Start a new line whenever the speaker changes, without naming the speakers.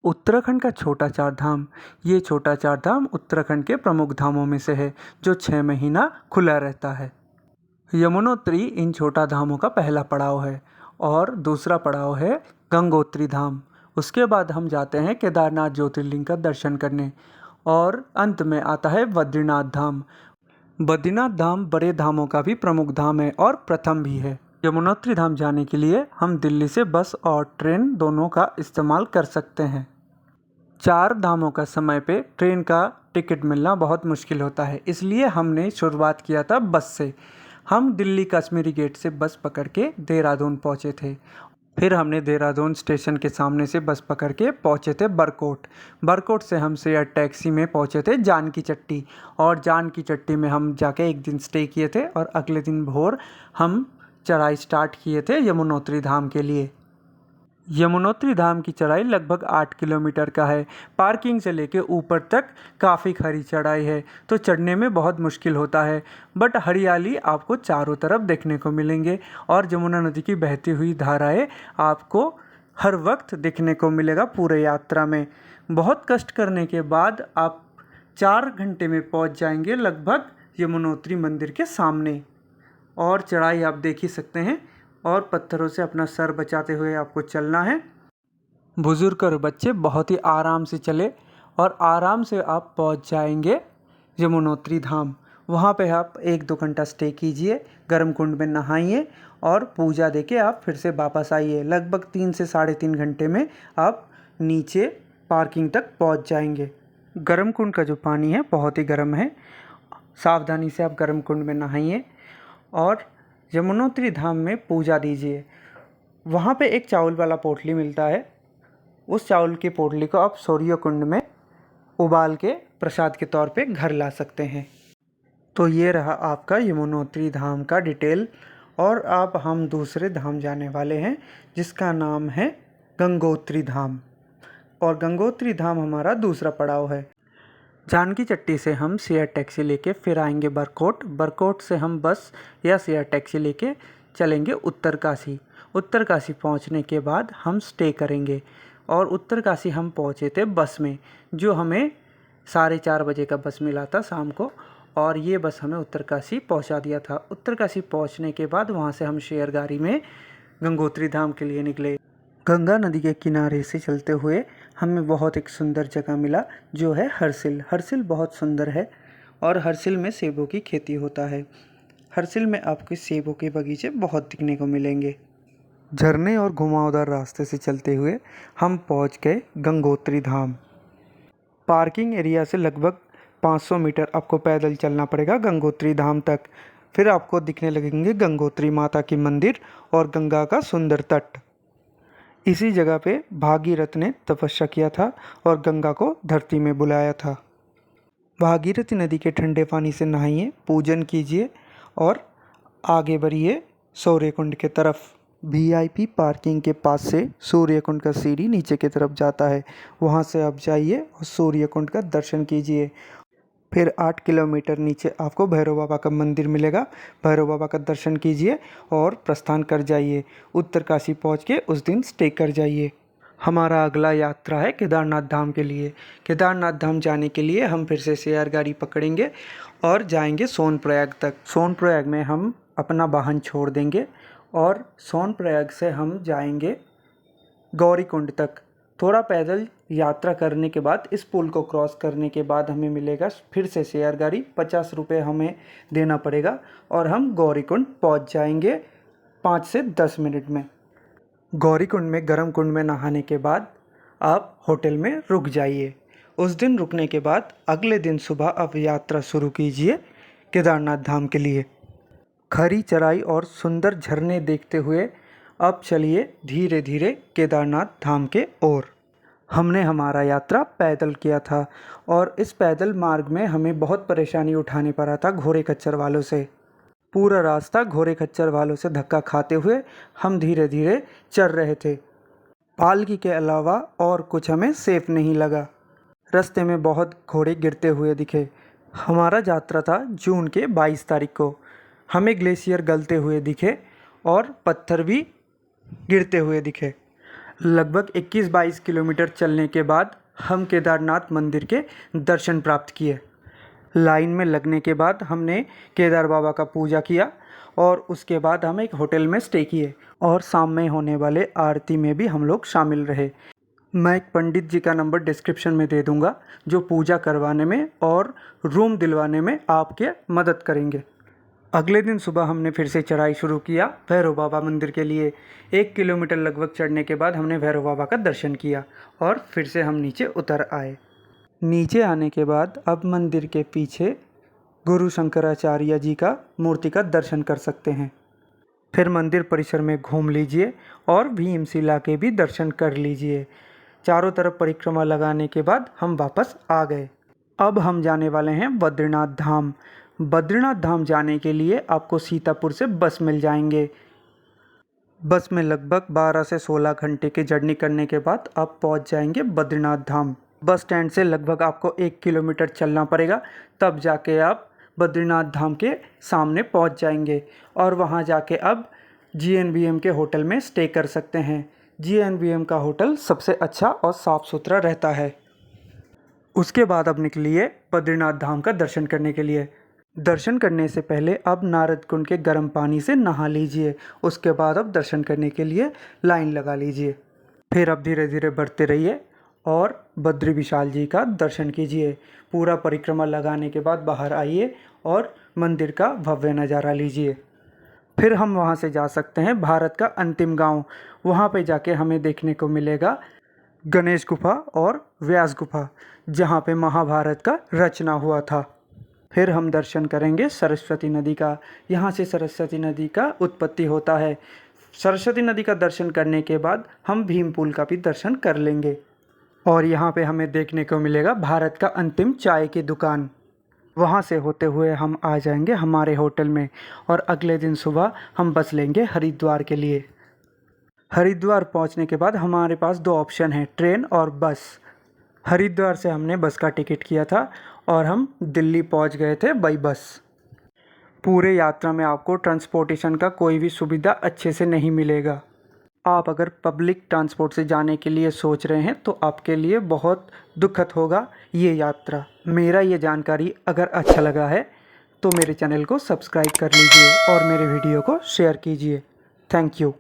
उत्तराखंड का छोटा चार धाम। ये छोटा चार धाम उत्तराखंड के प्रमुख धामों में से है जो 6 महीना खुला रहता है। यमुनोत्री इन छोटा धामों का पहला पड़ाव है और दूसरा पड़ाव है गंगोत्री धाम। उसके बाद हम जाते हैं केदारनाथ ज्योतिर्लिंग का दर्शन करने और अंत में आता है बद्रीनाथ धाम। बद्रीनाथ धाम बड़े धामों का भी प्रमुख धाम है और प्रथम भी है। यमुनोत्री धाम जाने के लिए हम दिल्ली से बस और ट्रेन दोनों का इस्तेमाल कर सकते हैं। चार धामों का समय पे ट्रेन का टिकट मिलना बहुत मुश्किल होता है, इसलिए हमने शुरुआत किया था बस से। हम दिल्ली कश्मीरी गेट से बस पकड़ के देहरादून पहुँचे थे। फिर हमने देहरादून स्टेशन के सामने से बस पकड़ के पहुँचे थे बरकोट। बरकोट से हम शेयर टैक्सी में पहुँचे थे जानकी चट्टी और जानकी चट्टी में हम जाके एक दिन स्टे किए थे और अगले दिन भोर हम चढ़ाई स्टार्ट किए थे यमुनोत्री धाम के लिए। यमुनोत्री धाम की चढ़ाई लगभग 8 किलोमीटर का है। पार्किंग से लेके ऊपर तक काफ़ी खरी चढ़ाई है, तो चढ़ने में बहुत मुश्किल होता है, बट हरियाली आपको चारों तरफ देखने को मिलेंगे और यमुना नदी की बहती हुई धाराएं आपको हर वक्त देखने को मिलेगा पूरे यात्रा में। बहुत कष्ट करने के बाद आप 4 घंटे में पहुंच जाएंगे लगभग यमुनोत्री मंदिर के सामने। और चढ़ाई आप देख ही सकते हैं और पत्थरों से अपना सर बचाते हुए आपको चलना है। बुजुर्ग और बच्चे बहुत ही आराम से चले और आराम से आप पहुंच जाएंगे यमुनोत्री धाम। वहां पे आप 1-2 घंटा स्टे कीजिए, गर्म कुंड में नहाइए और पूजा देके आप फिर से वापस आइए। लगभग 3 से 3.5 घंटे में आप नीचे पार्किंग तक पहुंच जाएंगे। गर्म कुंड का जो पानी है बहुत ही गर्म है, सावधानी से आप गर्म कुंड में नहाइए और यमुनोत्री धाम में पूजा दीजिए। वहाँ पे एक चावल वाला पोटली मिलता है, उस चावल की पोटली को आप सूर्य कुंड में उबाल के प्रसाद के तौर पे घर ला सकते हैं। तो ये रहा आपका यमुनोत्री धाम का डिटेल। और अब हम दूसरे धाम जाने वाले हैं जिसका नाम है गंगोत्री धाम। और गंगोत्री धाम हमारा दूसरा पड़ाव है। जानकी चट्टी से हम शेयर टैक्सी लेके फिर आएंगे बरकोट। बरकोट से हम बस या शेयर टैक्सी लेके चलेंगे उत्तरकाशी। उत्तरकाशी पहुंचने के बाद हम स्टे करेंगे और उत्तरकाशी हम पहुंचे थे बस में, जो हमें 4:30 बजे का बस मिला था शाम को और ये बस हमें उत्तरकाशी पहुंचा दिया था। उत्तरकाशी पहुंचने के बाद वहां से हम शेयर गाड़ी में गंगोत्री धाम के लिए निकले। गंगा नदी के किनारे से चलते हुए हमें बहुत एक सुंदर जगह मिला जो है हरसिल। हरसिल बहुत सुंदर है और हरसिल में सेबों की खेती होता है। हरसिल में आपको सेबों के बगीचे बहुत दिखने को मिलेंगे। झरने और घुमावदार रास्ते से चलते हुए हम पहुंच गए गंगोत्री धाम। पार्किंग एरिया से लगभग 500 मीटर आपको पैदल चलना पड़ेगा गंगोत्री धाम तक। फिर आपको दिखने लगेंगे गंगोत्री माता की मंदिर और गंगा का सुंदर तट। इसी जगह पे भागीरथ ने तपस्या किया था और गंगा को धरती में बुलाया था। भागीरथी नदी के ठंडे पानी से नहाइए, पूजन कीजिए और आगे बढ़िए सूर्यकुंड के तरफ। वीआईपी पार्किंग के पास से सूर्यकुंड का सीढ़ी नीचे की तरफ जाता है, वहां से आप जाइए और सूर्यकुंड का दर्शन कीजिए। फिर 8 किलोमीटर नीचे आपको भैरव बाबा का मंदिर मिलेगा। भैरव बाबा का दर्शन कीजिए और प्रस्थान कर जाइए। उत्तरकाशी पहुंच के उस दिन स्टे कर जाइए। हमारा अगला यात्रा है केदारनाथ धाम के लिए। केदारनाथ धाम जाने के लिए हम फिर से शेयर गाड़ी पकड़ेंगे और जाएंगे सोनप्रयाग तक। सोनप्रयाग में हम अपना वाहन छोड़ देंगे और सोनप्रयाग से हम जाएंगे गौरीकुंड तक। थोड़ा पैदल यात्रा करने के बाद इस पुल को क्रॉस करने के बाद हमें मिलेगा फिर से शेयर गाड़ी। 50 रुपये हमें देना पड़ेगा और हम गौरीकुंड पहुंच जाएंगे 5 से 10 मिनट में। गौरीकुंड में गर्म कुंड में नहाने के बाद आप होटल में रुक जाइए। उस दिन रुकने के बाद अगले दिन सुबह आप यात्रा शुरू कीजिए केदारनाथ धाम के लिए। खरी चढ़ाई और सुंदर झरने देखते हुए अब चलिए धीरे धीरे केदारनाथ धाम के ओर। हमने हमारा यात्रा पैदल किया था और इस पैदल मार्ग में हमें बहुत परेशानी उठानी पड़ा था घोड़े खच्चर वालों से। पूरा रास्ता घोड़े खच्चर वालों से धक्का खाते हुए हम धीरे धीरे चल रहे थे। पालकी के अलावा और कुछ हमें सेफ नहीं लगा। रास्ते में बहुत घोड़े गिरते हुए दिखे। हमारा यात्रा था जून के 22 तारीख को। हमें ग्लेशियर गलते हुए दिखे और पत्थर भी गिरते हुए दिखे। लगभग 21-22 किलोमीटर चलने के बाद हम केदारनाथ मंदिर के दर्शन प्राप्त किए। लाइन में लगने के बाद हमने केदार बाबा का पूजा किया और उसके बाद हम एक होटल में स्टे किए और शाम में होने वाले आरती में भी हम लोग शामिल रहे। मैं एक पंडित जी का नंबर डिस्क्रिप्शन में दे दूंगा जो पूजा करवाने में और रूम दिलवाने में आपके मदद करेंगे। अगले दिन सुबह हमने फिर से चढ़ाई शुरू किया भैरव बाबा मंदिर के लिए। 1 किलोमीटर लगभग चढ़ने के बाद हमने भैरव बाबा का दर्शन किया और फिर से हम नीचे उतर आए। नीचे आने के बाद अब मंदिर के पीछे गुरु शंकराचार्य जी का मूर्ति का दर्शन कर सकते हैं। फिर मंदिर परिसर में घूम लीजिए और भीमशिला के भी दर्शन कर लीजिए। चारों तरफ परिक्रमा लगाने के बाद हम वापस आ गए। अब हम जाने वाले हैं बद्रीनाथ धाम। बद्रीनाथ धाम जाने के लिए आपको सीतापुर से बस मिल जाएंगे। बस में लगभग 12 से 16 घंटे की जर्नी करने के बाद आप पहुंच जाएंगे बद्रीनाथ धाम। बस स्टैंड से लगभग आपको 1 किलोमीटर चलना पड़ेगा, तब जाके आप बद्रीनाथ धाम के सामने पहुंच जाएंगे और वहां जाके अब GNBM के होटल में स्टे कर सकते हैं। GNBM का होटल सबसे अच्छा और साफ़ सुथरा रहता है। उसके बाद अब निकलिए बद्रीनाथ धाम का दर्शन करने के लिए। दर्शन करने से पहले अब नारद कुंड के गर्म पानी से नहा लीजिए। उसके बाद अब दर्शन करने के लिए लाइन लगा लीजिए। फिर अब धीरे धीरे बढ़ते रहिए और बद्री विशाल जी का दर्शन कीजिए। पूरा परिक्रमा लगाने के बाद बाहर आइए और मंदिर का भव्य नज़ारा लीजिए। फिर हम वहाँ से जा सकते हैं भारत का अंतिम गांव। वहाँ पे जाके हमें देखने को मिलेगा गणेश गुफा और व्यास गुफा, जहाँ पे महाभारत का रचना हुआ था। फिर हम दर्शन करेंगे सरस्वती नदी का। यहाँ से सरस्वती नदी का उत्पत्ति होता है। सरस्वती नदी का दर्शन करने के बाद हम भीम पुल का भी दर्शन कर लेंगे और यहाँ पे हमें देखने को मिलेगा भारत का अंतिम चाय की दुकान। वहाँ से होते हुए हम आ जाएंगे हमारे होटल में और अगले दिन सुबह हम बस लेंगे हरिद्वार के लिए। हरिद्वार पहुँचने के बाद हमारे पास 2 ऑप्शन हैं, ट्रेन और बस। हरिद्वार से हमने बस का टिकट किया था और हम दिल्ली पहुँच गए थे बाई बस। पूरे यात्रा में आपको ट्रांसपोर्टेशन का कोई भी सुविधा अच्छे से नहीं मिलेगा। आप अगर पब्लिक ट्रांसपोर्ट से जाने के लिए सोच रहे हैं तो आपके लिए बहुत दुखद होगा ये यात्रा। मेरा ये जानकारी अगर अच्छा लगा है तो मेरे चैनल को सब्सक्राइब कर लीजिए और मेरे वीडियो को शेयर कीजिए। Thank you.